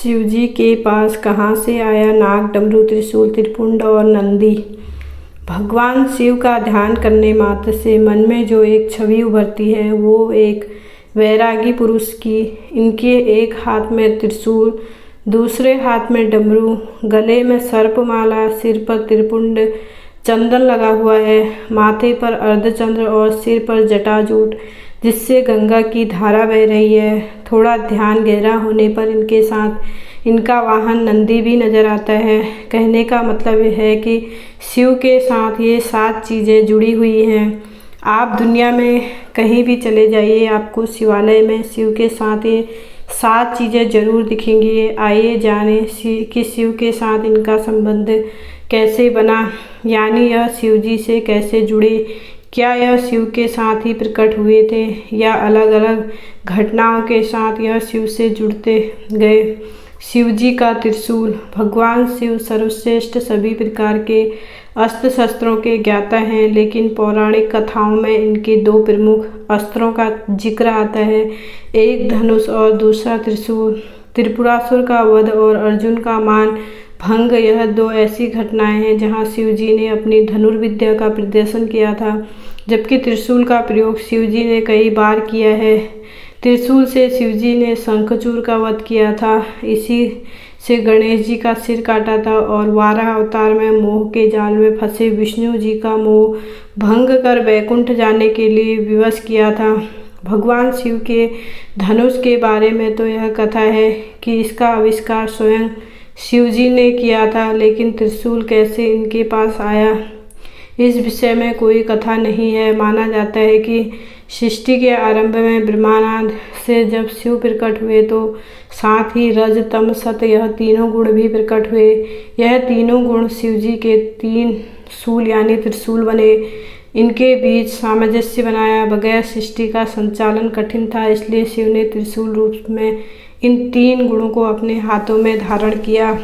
शिवजी के पास कहाँ से आया नाग, डमरू, त्रिशूल, त्रिपुंड और नंदी। भगवान शिव का ध्यान करने मात्र से मन में जो एक छवि उभरती है वो एक वैरागी पुरुष की। इनके एक हाथ में त्रिशूल, दूसरे हाथ में डमरू, गले में सर्पमाला, सिर पर त्रिपुंड, चंदन लगा हुआ है, माथे पर अर्धचंद्र और सिर पर जटाजूट जिससे गंगा की धारा बह रही है। थोड़ा ध्यान गहरा होने पर इनके साथ इनका वाहन नंदी भी नजर आता है। कहने का मतलब है कि शिव के साथ ये 7 चीज़ें जुड़ी हुई हैं। आप दुनिया में कहीं भी चले जाइए, आपको शिवालय में शिव के साथ ये 7 चीज़ें जरूर दिखेंगी। आइए जाने कि शिव के साथ इनका संबंध कैसे बना, यानी यह शिव जी से कैसे जुड़े। क्या यह शिव के साथ ही प्रकट हुए थे या अलग अलग घटनाओं के साथ यह शिव से जुड़ते गए। शिव जी का त्रिशूल। भगवान शिव सर्वश्रेष्ठ सभी प्रकार के अस्त्र शस्त्रों के ज्ञाता हैं, लेकिन पौराणिक कथाओं में इनके 2 प्रमुख अस्त्रों का जिक्र आता है, एक धनुष और दूसरा त्रिशूल। त्रिपुरासुर का वध और अर्जुन का मान भंग, यह 2 ऐसी घटनाएं हैं जहां शिव जी ने अपनी धनुर्विद्या का प्रदर्शन किया था, जबकि त्रिशूल का प्रयोग शिव जी ने कई बार किया है। त्रिशूल से शिव जी ने शंखचूड़ का वध किया था, इसी से गणेश जी का सिर काटा था और वाराह अवतार में मोह के जाल में फंसे विष्णु जी का मोह भंग कर वैकुंठ जाने के लिए विवश किया था। भगवान शिव के धनुष के बारे में तो यह कथा है कि इसका आविष्कार स्वयं शिव जी ने किया था, लेकिन त्रिशूल कैसे इनके पास आया इस विषय में कोई कथा नहीं है। माना जाता है कि सृष्टि के आरंभ में ब्रह्मानंद से जब शिव प्रकट हुए तो साथ ही रज, तम, सत यह तीनों गुण भी प्रकट हुए। यह तीनों गुण शिव जी के 3 शूल यानी त्रिशूल बने। इनके बीच सामंजस्य बनाया बगैर सृष्टि का संचालन कठिन था, इसलिए शिव ने त्रिशूल रूप में इन 3 गुणों को अपने हाथों में धारण किया।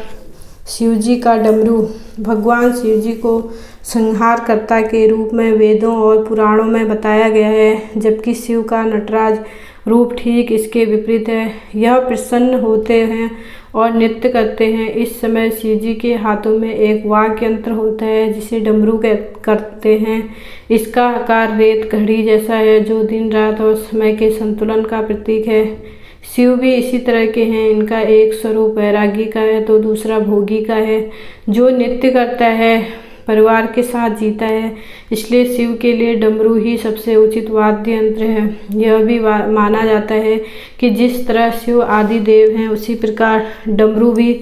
शिव जी का डमरू। भगवान शिव जी को संहारकर्ता के रूप में वेदों और पुराणों में बताया गया है, जबकि शिव का नटराज रूप ठीक इसके विपरीत है। यह प्रसन्न होते हैं और नृत्य करते हैं। इस समय शिव जी के हाथों में एक वाद्य यंत्र होता है जिसे डमरू करते हैं। इसका आकार रेत घड़ी जैसा है जो दिन रात और समय के संतुलन का प्रतीक है। शिव भी इसी तरह के हैं। इनका एक स्वरूप वैरागी का है तो दूसरा भोगी का है, जो नृत्य करता है, परिवार के साथ जीता है। इसलिए शिव के लिए डमरू ही सबसे उचित वाद्य यंत्र है। यह भी माना जाता है कि जिस तरह शिव आदि देव हैं, उसी प्रकार डमरू भी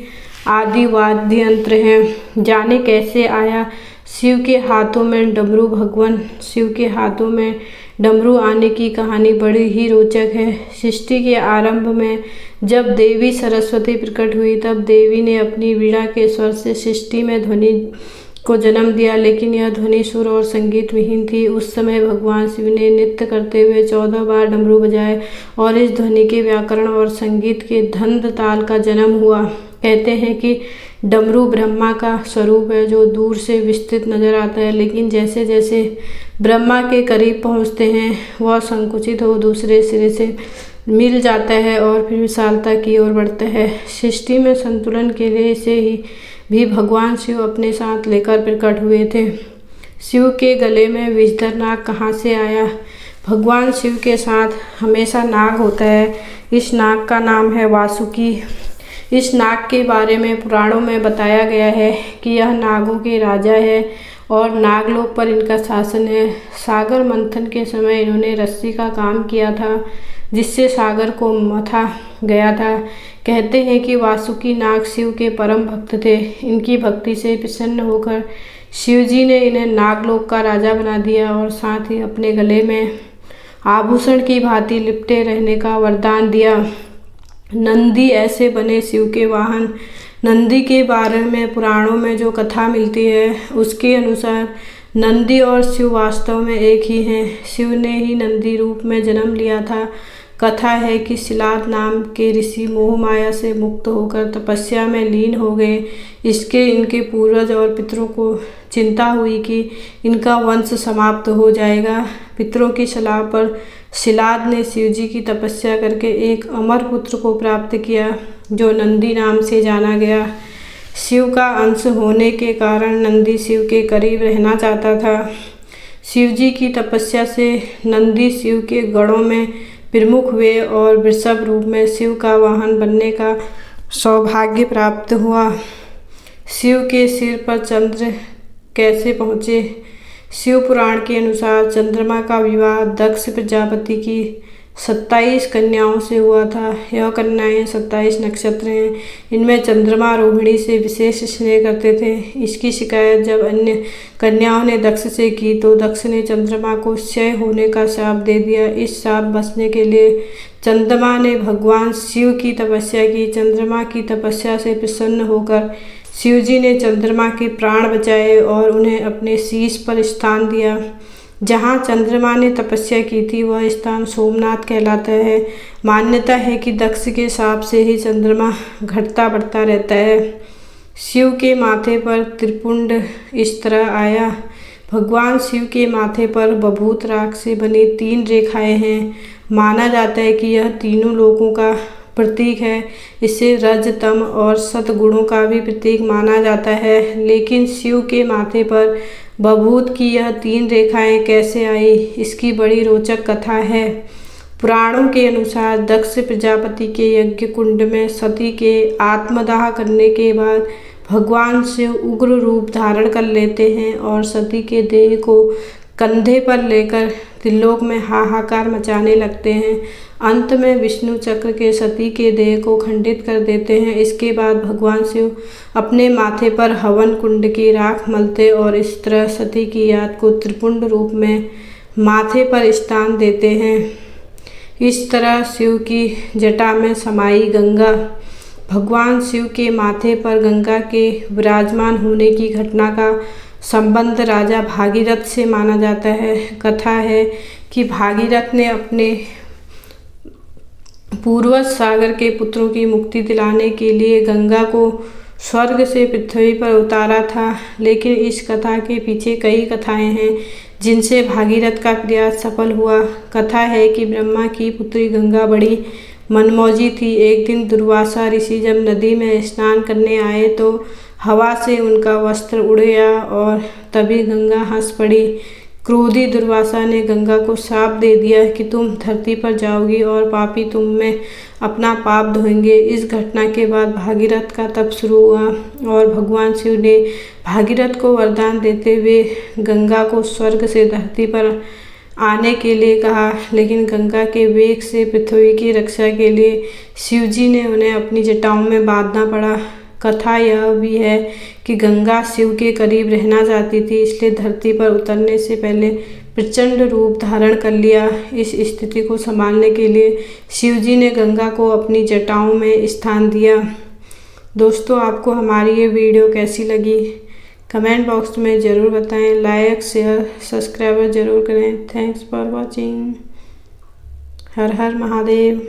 आदि वाद्य यंत्र हैं। जाने कैसे आया शिव के हाथों में डमरू। भगवान शिव के हाथों में डमरू आने की कहानी बड़ी ही रोचक है। सृष्टि के आरंभ में जब देवी सरस्वती प्रकट हुई, तब देवी ने अपनी वीणा के स्वर से सृष्टि में ध्वनि को जन्म दिया, लेकिन यह ध्वनि सुर और संगीत विहीन थी। उस समय भगवान शिव ने नृत्य करते हुए 14 बार डमरू बजाए और इस ध्वनि के व्याकरण और संगीत के धंध ताल का जन्म हुआ। कहते हैं कि डमरू ब्रह्मा का स्वरूप है जो दूर से विस्तृत नजर आता है, लेकिन जैसे जैसे ब्रह्मा के करीब पहुंचते हैं वह संकुचित हो दूसरे सिरे से मिल जाता है और फिर विशालता की ओर बढ़ता है। सृष्टि में संतुलन के लिए इसे ही भी भगवान शिव अपने साथ लेकर प्रकट हुए थे। शिव के गले में विषधर नाग कहाँ से आया। भगवान शिव के साथ हमेशा नाग होता है। इस नाग का नाम है वासुकी। इस नाग के बारे में पुराणों में बताया गया है कि यह नागों के राजा है और नागलोक पर इनका शासन है। सागर मंथन के समय इन्होंने रस्सी का काम किया था जिससे सागर को मथा गया था। कहते हैं कि वासुकी नाग शिव के परम भक्त थे। इनकी भक्ति से प्रसन्न होकर शिव जी ने इन्हें नागलोक का राजा बना दिया और साथ ही अपने गले में आभूषण की भांति लिपटे रहने का वरदान दिया। नंदी ऐसे बने शिव के वाहन। नंदी के बारे में पुराणों में जो कथा मिलती है उसके अनुसार नंदी और शिव वास्तव में एक ही हैं। शिव ने ही नंदी रूप में जन्म लिया था। कथा है कि शिलाद नाम के ऋषि मोह माया से मुक्त होकर तपस्या में लीन हो गए। इसके इनके पूर्वज और पितरों को चिंता हुई कि इनका वंश समाप्त हो जाएगा। पितरों की सलाह पर शिलाद ने शिवजी की तपस्या करके एक अमर पुत्र को प्राप्त किया। जो नंदी नाम से जाना गया। शिव का अंश होने के कारण नंदी शिव के करीब रहना चाहता था। शिव जी की तपस्या से नंदी शिव के गणों में प्रमुख हुए और वृषभ रूप में शिव का वाहन बनने का सौभाग्य प्राप्त हुआ। शिव के सिर पर चंद्र कैसे पहुँचे? शिव पुराण के अनुसार चंद्रमा का विवाह दक्ष प्रजापति की 27 कन्याओं से हुआ था। यह कन्याएं 27 नक्षत्र हैं। इनमें चंद्रमा रोहिणी से विशेष स्नेह करते थे। इसकी शिकायत जब अन्य कन्याओं ने दक्ष से की तो दक्ष ने चंद्रमा को क्षय होने का शाप दे दिया। इस शाप बचने के लिए चंद्रमा ने भगवान शिव की तपस्या की। चंद्रमा की तपस्या से प्रसन्न होकर शिव जी ने चंद्रमा के प्राण बचाए और उन्हें अपने शीश पर स्थान दिया। जहाँ चंद्रमा ने तपस्या की थी वह स्थान सोमनाथ कहलाता है। मान्यता है कि दक्ष के शाप से ही चंद्रमा घटता बढ़ता रहता है। शिव के माथे पर त्रिपुंड इस तरह आया। भगवान शिव के माथे पर बभूत राख से बनी 3 रेखाएं हैं। माना जाता है कि यह तीनों लोकों का प्रतीक है। इसे रज तम और सतगुणों का भी प्रतीक माना जाता है। लेकिन शिव के माथे पर बभूत की यह 3 रेखाएं कैसे आई, इसकी बड़ी रोचक कथा है। पुराणों के अनुसार दक्ष प्रजापति के यज्ञ कुंड में सती के आत्मदाह करने के बाद भगवान शिव उग्र रूप धारण कर लेते हैं और सती के देह को कंधे पर लेकर त्रिलोक में हाहाकार मचाने लगते हैं। अंत में विष्णु चक्र के सती के देह को खंडित कर देते हैं। इसके बाद भगवान शिव अपने माथे पर हवन कुंड की राख मलते और इस तरह सती की याद को त्रिपुंड रूप में माथे पर स्थान देते हैं। इस तरह शिव की जटा में समाई गंगा। भगवान शिव के माथे पर गंगा के विराजमान होने की घटना का संबंध राजा भागीरथ से माना जाता है। कथा है कि भागीरथ ने अपने पूर्वज सागर के पुत्रों की मुक्ति दिलाने के लिए गंगा को स्वर्ग से पृथ्वी पर उतारा था। लेकिन इस कथा के पीछे कई कथाएं हैं जिनसे भागीरथ का प्रयास सफल हुआ। कथा है कि ब्रह्मा की पुत्री गंगा बड़ी मनमौजी थी। एक दिन दुर्वासा ऋषि जब नदी में स्नान करने आए तो हवा से उनका वस्त्र उड़ गया और तभी गंगा हंस पड़ी। क्रोधी दुर्वासा ने गंगा को शाप दे दिया कि तुम धरती पर जाओगी और पापी तुम में अपना पाप धोएंगे। इस घटना के बाद भागीरथ का तप शुरू हुआ और भगवान शिव ने भागीरथ को वरदान देते हुए गंगा को स्वर्ग से धरती पर आने के लिए कहा। लेकिन गंगा के वेग से पृथ्वी की रक्षा के लिए शिव जी ने उन्हें अपनी जटाओं में बांधना पड़ा। कथा यह भी है कि गंगा शिव के करीब रहना चाहती थी, इसलिए धरती पर उतरने से पहले प्रचंड रूप धारण कर लिया। इस स्थिति को संभालने के लिए शिव जी ने गंगा को अपनी जटाओं में स्थान दिया। दोस्तों, आपको हमारी ये वीडियो कैसी लगी कमेंट बॉक्स में ज़रूर बताएं। लाइक शेयर सब्सक्राइब ज़रूर करें। Thanks for watching. Her her Mahadev.